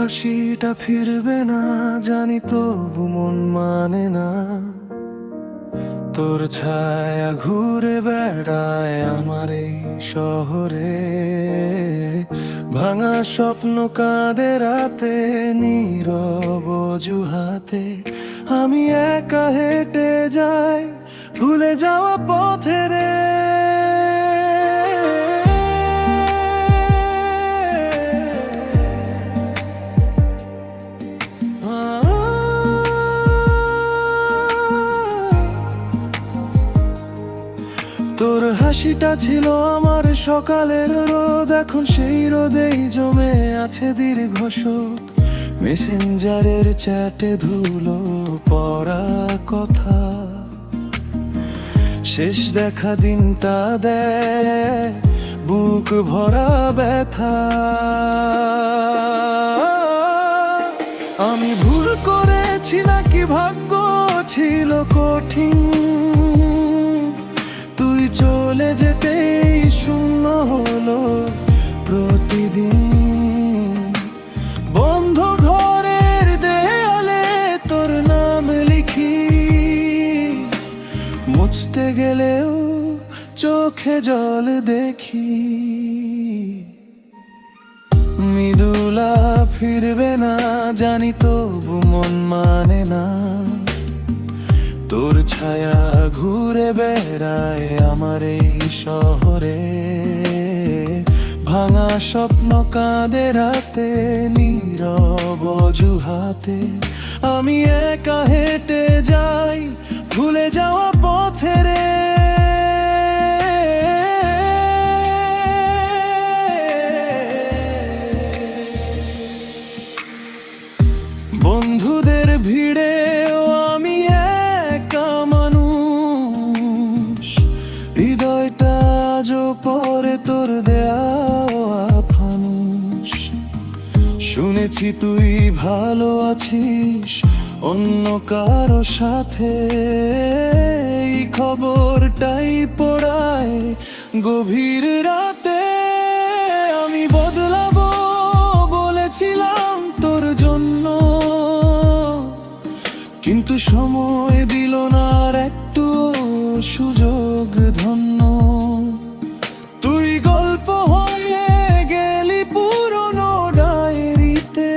হাসিটা ফিরবে না জানি, তবু মন মানে না। তোর ছায়া ঘুরে বেড়ায় আমার এই শহরে, ভাঙা স্বপ্ন কাঁদে রাতে নীরব অজুহাতে। আমি একা হেঁটে যাই ভুলে যাওয়া পথে রে। তোর হাসিটা ছিল আমার সকালের রোদ, এখন সেই রোদেই জমে আছে দীর্ঘ শোক। মেসেঞ্জারের চ্যাটে ধুলো পড়া কথা, শেষ দেখা দিনটা দেয় বুক ভরা ব্যথা। আমি ভুল করেছি নাকি ভাগ্য ছিল কঠিন, তুই চলে যেতেই শূন্য হলো প্রতিদিন। বন্ধ ঘরের দেয়ালে তোর নাম লিখি, মুছতে গেলেও চোখে জল দেখি। মৃদুলা ফিরবে না জানি, তবু মন মানে না। তোর ছায়া ঘুরে বেড়ায় আমার এই শহরে, ভাঙা স্বপ্ন কাঁদে রাতে নীরব অজুহাতে। আমি একা হেঁটে যাই ভুলে যাওয়া পথে রে। বন্ধুদের ভিড়েও আমি একা মানুষ, হৃদয়টা আজও পরে তোর দেওয়া ফানুষ। শুনেছি তুই ভালো আছিস অন্য কারো সাথে, এই খবরটাই পড়ায় গভীর রাতে। আমি বদলাবো বলেছিলাম তোর জন্য, কিন্তু সময় দিল না আর একটু সুযোগ ধন্য। তুই গল্প হয়ে গেলি পুরনো ডায়েরিতে,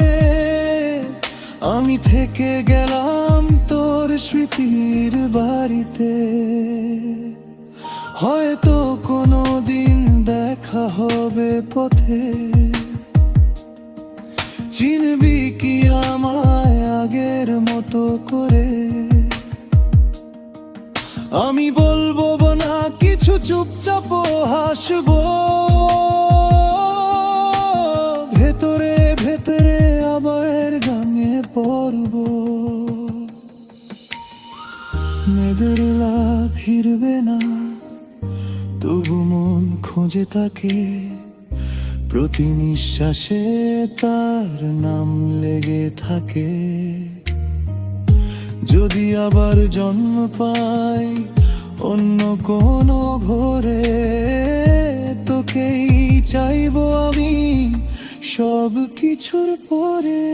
আমি থেকে গেলাম তোর স্মৃতির বাড়িতে। হয়তো কোনো দিন দেখা হবে পথে, চিনবি কি আমায় আগের মতো করে। আমি বলবো না কিছু, চুপচাপ হাসবো, ভেতরে ভেতরে আবার গানে পড়বো। মেয়েদেরলা ফিরবে না, তবু মন খোঁজে তাকে। প্রতি নিঃশ্বাসে তার নাম লেগে থাকে। যদি আবার জন্ম পাই অন্য কোনো ভোরে, তোকেই চাইবো আমি সব কিছুর পরে।